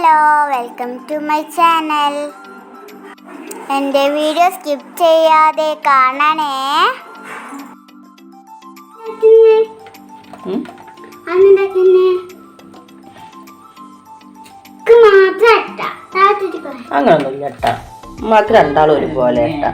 Hello, welcome to my channel. എൻ്റെ വീഡിയോ സ്കിപ്പ് ചെയ്യാതെ കാണണേ. അങ്ങനൊന്നുമില്ല കേട്ടാ, നമുക്ക് രണ്ടാളും ഒരുപോലെ കേട്ടാ.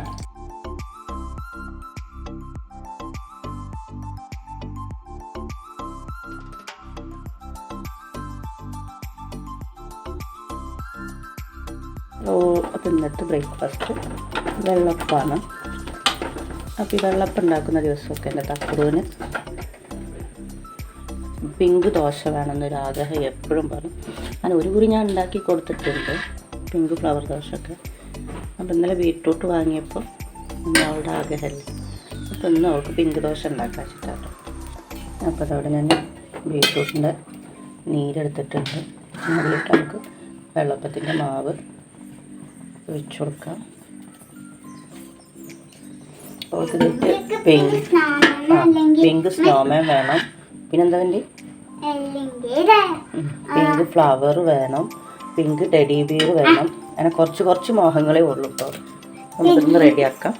അപ്പം ഇന്നത്തെ ബ്രേക്ക്ഫാസ്റ്റ് വെള്ളപ്പമാണ്. അപ്പോൾ ഈ വെള്ളപ്പം ഉണ്ടാക്കുന്ന ദിവസമൊക്കെ എൻ്റെ തക്കുറുവിന് പിങ്ക് ദോശ വേണമെന്നൊരു ആഗ്രഹം എപ്പോഴും പറയും. അങ്ങനെ ഒരു കുറി ഞാൻ ഉണ്ടാക്കി കൊടുത്തിട്ടുണ്ട് പിങ്ക് ഫ്ലവർ ദോശയൊക്കെ. അപ്പോൾ ഇന്നലെ ബീട്രൂട്ട് വാങ്ങിയപ്പോൾ അവളുടെ ആഗ്രഹമല്ലേ, അപ്പോൾ ഇന്ന് അവൾക്ക് പിങ്ക് ദോശ ഉണ്ടാക്കാൻ വെച്ചിട്ടാണ്. അപ്പോൾ അതവിടെ ഞാൻ ബീട്രൂട്ടിൻ്റെ നീരെടുത്തിട്ടുണ്ട്. അതിലേക്ക് നമുക്ക് വെള്ളപ്പത്തിൻ്റെ മാവ് ഒഴിച്ചു കൊടുക്കാം. പിങ്ക് സ്നോമാൻ വേണം, പിന്നെന്താ വേണ്ടി പിങ്ക് ഫ്ലവർ വേണം, പിങ്ക് ടെഡി ബിയർ വേണം. അങ്ങനെ കുറച്ച് മോഹങ്ങളേ ഉള്ളൂ കേട്ടോ. നമുക്കിന്ന് റെഡിയാക്കാം.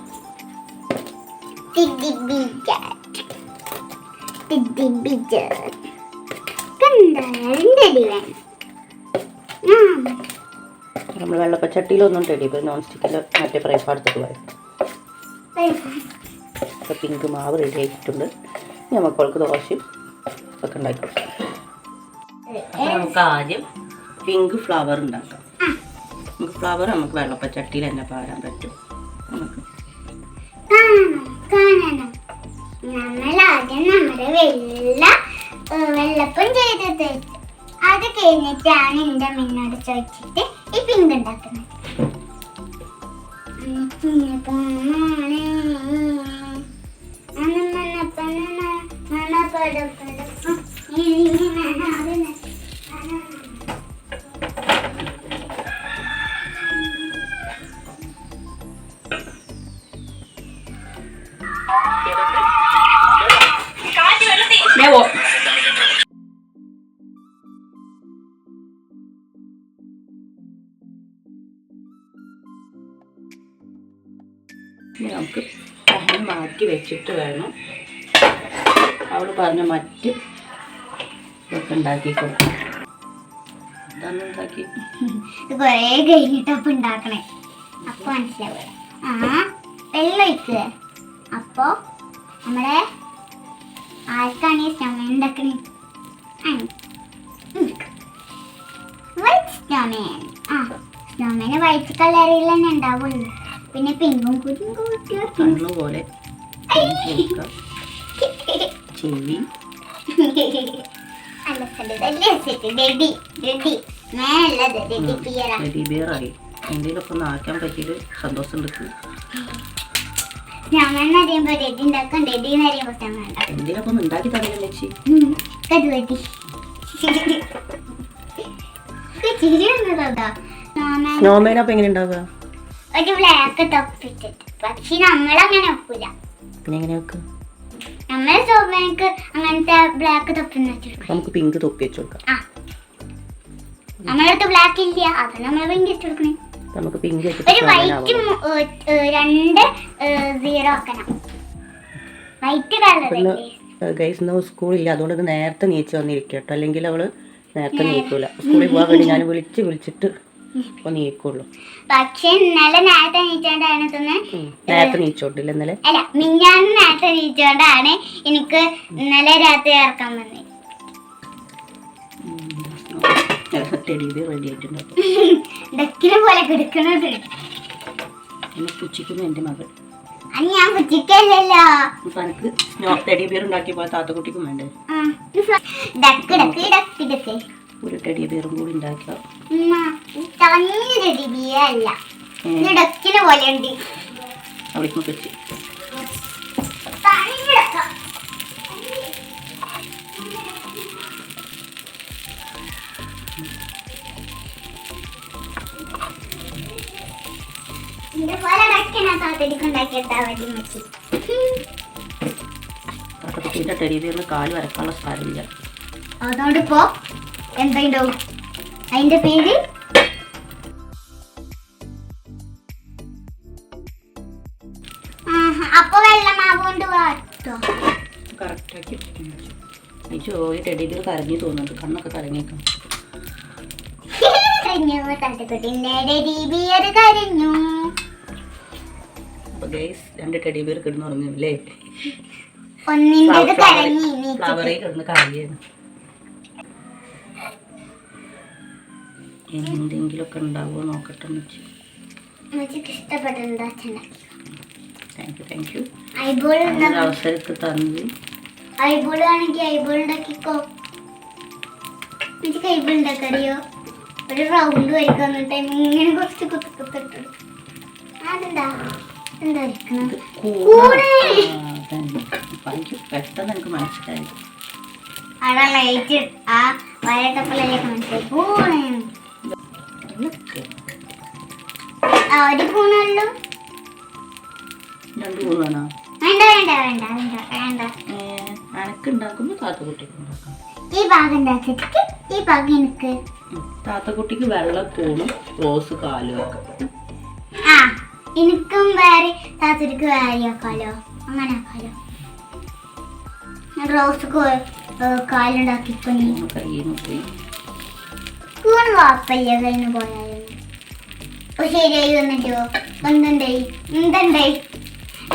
നമ്മൾ വെള്ളപ്പച്ചട്ടിയിലൊന്നും ടെഡി ബിയർ നോൺ സ്റ്റിക്കിൽ മറ്റേ ഫ്രൈ പാൻ എടുത്തിട്ട് പോയി. അപ്പോൾ പിങ്ക് മാവ് റെഡി ആയിട്ടുണ്ട്. ഇനി നമുക്ക് ദോശയും ഒക്കെ ഉണ്ടാക്കി കൊടുക്കാം. അപ്പോൾ നമുക്ക് ആദ്യം പിങ്ക് ഫ്ലവർ ഉണ്ടാക്കാം. നമുക്ക് ഫ്ലവർ നമുക്ക് വെള്ളപ്പച്ചട്ടിയിൽ തന്നെ പാരാൻ പറ്റും. നമ്മളാദ്യം നമ്മുടെ വെള്ളപ്പം ചെയ്തത്, അത് കഴിഞ്ഞിട്ടാണ് എൻ്റെ അമ്മയോട് ചോദിച്ചിട്ട് ഈ പിങ്ക് ഉണ്ടാക്കുന്നത്. നമുക്ക് പാൻ മാറ്റി വെച്ചിട്ട് വേണം അവൾ പറഞ്ഞ മറ്റ് ഇതൊക്കെ ഉണ്ടാക്കി കൊടുക്കാം. ഉണ്ടാക്കി കുറേ കഴിഞ്ഞിട്ടപ്പം ഉണ്ടാക്കണേ. അപ്പൊ മനസ്സിലാവുക. വെള്ളം ഒഴിക്കുക. അപ്പോ നമ്മളെ ആർക്കാണ് ഈ സ്നോമാൻ ഉണ്ടാക്കണേ? White snowman. സ്നോമാന് വൈറ്റ് കളറിൽ തന്നെ ഉണ്ടാവുള്ളൂ. പിന്നെ പിങ്കും പോലെ ചെവി ബിയറായി. എന്തെങ്കിലുമൊക്കെ ഒന്ന് ആക്കാൻ പറ്റിയിട്ട് സന്തോഷം എടുക്കും. എന്തെങ്കിലുമൊക്കെ ഒന്ന് ഉണ്ടാക്കി തന്നെ വെച്ച് സ്നോമാൻ. അപ്പം എങ്ങനെ ഉണ്ടാവുക? ഒരു ബ്ലാക്ക് തൊപ്പിട്ടിട്ട്. പക്ഷെ നമ്മളങ്ങനെ വെക്കൂല. പിന്നെ എങ്ങനെ വെക്കുക? നമ്മളെ സ്നോമാൻക്ക് അങ്ങനത്തെ ബ്ലാക്ക് തൊപ്പി വെച്ചെടുക്കും. നമുക്ക് പിങ്ക് തൊപ്പി വെച്ച് കൊടുക്കാം. നമ്മളടുത്ത് ബ്ലാക്ക് ഇല്ല, അത് നമ്മൾ പിങ്ക് വെച്ച് കൊടുക്കണേ. നമുക്ക് പിങ്ക് ഒരു വൈറ്റ് 2 0 ആക്കണം. വൈറ്റ് കളർ ഗൈസ് ഇന്ന് സ്കൂളില്ല, അതുകൊണ്ട് നേരത്തെ നീച്ച് വന്നിരിക്കും കേട്ടോ. അല്ലെങ്കിൽ അവള് നേരത്തെ നീക്കൂല. സ്കൂളിൽ പോകാൻ വേണ്ടി ഞാൻ വിളിച്ചിട്ട് ഇപ്പൊ നീക്കുള്ളൂ. പക്ഷെ ഇന്നലെ നേരത്തെ നീച്ചോണ്ടാണ് നേരത്തെ നീച്ചോണ്ടില്ല ഇന്നലെ. അല്ല, മിഞ്ഞാന്ന് നേരത്തെ നീച്ചോണ്ടാണ് എനിക്ക് ഇന്നലെ രാത്രി ഇറക്കാൻ വന്നത്. റെഡി ആയിട്ടുണ്ട്. ഡക്കിനെ പോലെ കിടക്കണത് പുച്ചിക്കുന്നു എൻ്റെ മകൾ. അത് ഞാൻ പുച്ചിക്കല്ലോ. എനിക്ക് ടെഡി ബിയർ ഉണ്ടാക്കിയപ്പോൾ താത്തക്കുട്ടിക്കും വേണ്ടേ? ഡക്ക് ഡക്ക് ഡക്ക് ഡക്ക് ഒരു ടെഡി ബിയറും കൂടി ഉണ്ടാക്കുക. ടെഡി ബിയർ അല്ല, ഡക്കിനെ പോലെ ഉണ്ട്. അവിടേക്കും വെച്ച് ടെഡി ബിയറിന് കാല് വരക്കാനുള്ള സ്ഥലമില്ല. അതുകൊണ്ടിപ്പോ എന്താ ഉണ്ടാവും? അതിന്റെ പേര് അപ്പൊ വെള്ളമാവ് കൊണ്ട് വാട്ടോ. കറക്റ്റാക്കി ഈ ചോറ് ടെഡി ബിയർ കരഞ്ഞു തോന്നുന്നുണ്ട്, കണ്ണൊക്കെ കരഞ്ഞേക്കാം. അപ്പൊ ഗൈസ് 2 ടെഡി ബിയർ കിടന്ന് ഉറങ്ങില്ലേ, ഫ്ലവറിൽ കിടന്ന് കരയാണ്. എന്തെങ്കിലുമൊക്കെ ഉണ്ടാവുമോ നോക്കട്ടെ. താങ്ക് യു അവസരത്തിൽ തന്നത്. ഐബോളാണെങ്കിൽ ഐബോൾ ഉണ്ടാക്കിക്കോ. എനിക്ക് ഐബോൾ ഉണ്ടാക്കറിയോ? ഒരു റൗണ്ട് വരയ്ക്കാൻ എന്നിട്ട് ഇങ്ങനെ കുറച്ച് കുത്തിട്ട് അതെന്താ എന്താ പെട്ടെന്ന് എനിക്ക് മനസ്സിലായി. അവിടെ ലൈറ്റ് ആ വരട്ടപ്പലേക്ക് മനസ്സിലായി. പൂണ് ഒരു പൂണല്ലോ. 2 പൂണാണോ? വേണ്ട വേണ്ട വേണ്ട വേണ്ട വേണ്ട. അനക്കുണ്ടാക്കുമ്പോ താത്തക്കുട്ടിക്ക് ഉണ്ടാക്കാം. ഈ ഭാഗം ഉണ്ടാക്കിട്ട് ഈ ഭാഗം എനിക്ക്. താത്തക്കുട്ടിക്ക് വെള്ള പൂണും റോസ് കാലും ഒക്കെ. ആ എനിക്കും വേറെ താത്തക്ക് വേറെ ആക്കാലോ, അങ്ങനെ ആക്കാലോ. റോസ് കാലുണ്ടാക്കിപ്പോ നീ കയ്യിൽ പോയി കൂണ് കുഴപ്പമില്ല. കഴിഞ്ഞു പോയാലും ശരിയായി വന്നിട്ടോ. എന്തുണ്ടായി എന്തുണ്ടായി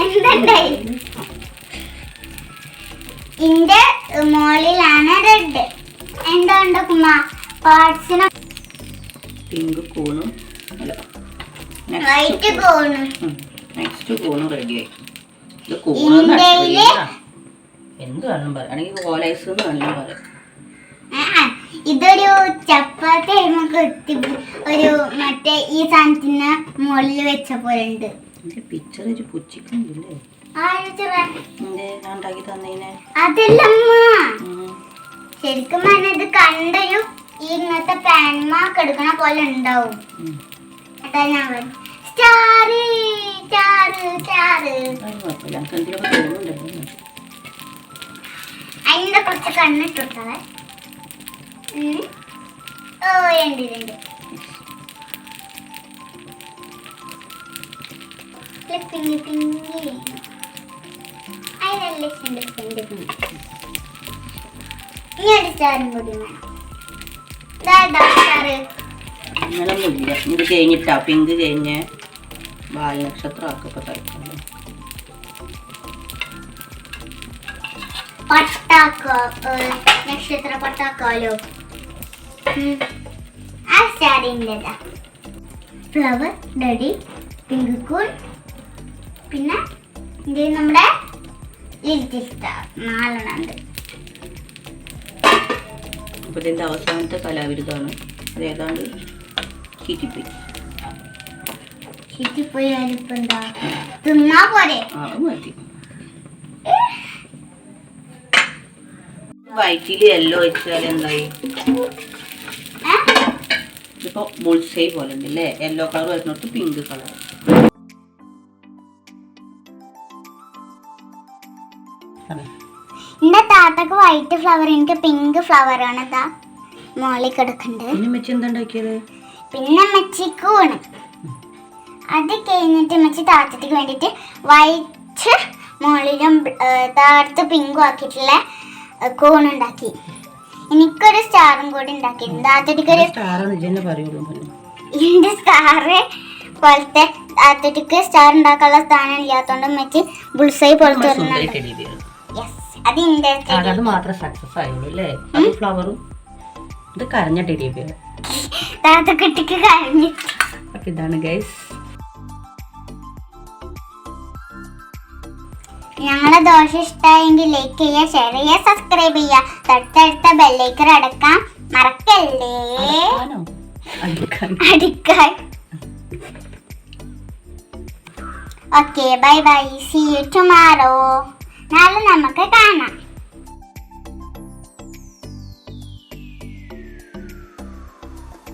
എന്തുണ്ടായി? ഇന്റെ മോളിലാണ് റെഡ്. എന്താ ഉണ്ടാക്കുമ്പോ പാർട്സിന് പിങ്ക് കൂണും വൈറ്റ് കൂണ്. നെക്സ്റ്റ് കൂണ് റെഡിയായി. എന്ത് വേണം പറയാണെങ്കിൽ കോലൈസ് വേണമെങ്കിൽ പറയാം. ഇതൊരു ചപ്പാത്തി എത്തി ഒരു മറ്റേ ഈ സാധനത്തിന് മുകളിൽ വെച്ച പോലെ ഉണ്ട്. പിക്ചർ ഒരു പുച്ചിക്കുന്നില്ലേ ഉണ്ടാക്കി തന്നീനെ? അതല്ലമ്മ, ശരിക്കും പറഞ്ഞത് കണ്ടൊരു ഇങ്ങനത്തെ പാൻമാർക്ക് എടുക്കണ പോലെ ഉണ്ടാവും. അതാ ഞാൻ സ്റ്റാറ് സ്റ്റാറ് സ്റ്റാറ്. അതിന്റെ കുറച്ച് കണ്ണിട്ടുട്ടേ. ഓ രണ്ട് രണ്ട് പിങ്ങി പിങ്ങി അതിനല്ലേ ഇനി ഒരു സ്റ്റാറും കൂടി വേണം. അങ്ങനൊന്നുമില്ല. ഇത് കഴിഞ്ഞിട്ടാ പിങ്ക് കഴിഞ്ഞ് വാൽ നക്ഷത്രം ആക്കൊക്കെ തയ്ക്കുന്നത്. പട്ടാക്കോ നക്ഷത്ര പട്ടാക്കാലോ. ആ സ്റ്റാറിൻ്റെതാ ഫ്ലവർ ഡഡി പിങ്ക് കൂൺ പിന്നെ നമ്മുടെ ലിറ്റിൽ സ്റ്റാർ 4 ഉണ്ട്. അപ്പോൾ ഇതിൻ്റെ അവസാനത്തെ കലാവിരുതാണ്. അതേതാണ്ട് ചീറ്റിപ്പോയി. ചീറ്റിപ്പോയാലും ഇപ്പം എന്താ തിന്നാ പോരെ? മതി. വൈറ്റിൽ യെല്ലോ വെച്ചാൽ എന്തായി? ഇപ്പൊ ബുൾസൈ പോലെ ഉണ്ടല്ലേ, യെല്ലോ കളർ വരുന്നിടത്ത് പിങ്ക് കളർ. എന്റെ താത്തക്ക് വൈറ്റ് ഫ്ലവർ, എനിക്ക് പിങ്ക് ഫ്ലവർ ആണ് ഇതാ മോളിൽ കിടക്കുന്നുണ്ട്. പിന്നെ മെച്ചിക്കൂണ്. അത് കഴിഞ്ഞിട്ട് മെച്ചി താത്തക്ക് വേണ്ടിട്ട് വൈറ്റ് മോളിലും താഴത്ത് പിങ്കും ആക്കിയിട്ടുള്ള കൂണുണ്ടാക്കി. എനിക്കൊരു സ്റ്റാറും കൂടി ഉണ്ടാക്കിയിട്ടുണ്ട്. താത്തക്കൊരു എന്റെ സ്റ്റാറ് പോലത്തെ താത്തക്ക് സ്റ്റാർ ഉണ്ടാക്കാനുള്ള സ്ഥാനം ഇല്ലാത്തോണ്ട് മെച്ചി ബുൾസൈ പോലത്തെ അത് മാത്രം സക്സസ് ആയുള്ളൂ അല്ലേ? ഫ്ലവറും ഇത് കരഞ്ഞ ടെഡി ബിയർ താത്തക്കുട്ടിക്ക് കരഞ്ഞു. ഇതാണ് ഗൈസ്. ഞങ്ങളുടെ ദോശ ഇഷ്ടമായെങ്കിൽ ലൈക്ക് ചെയ്യുക, ഷെയർ ചെയ്യുക, സബ്സ്ക്രൈബ് ചെയ്യുക, തൊട്ടടുത്ത ബെല്ലൈക്കൺ അടക്കാൻ മറക്കല്ലേ. അടിക്കാൻ. Okay bye bye, see you tomorrow. നാളെ നമുക്ക് കാണാം.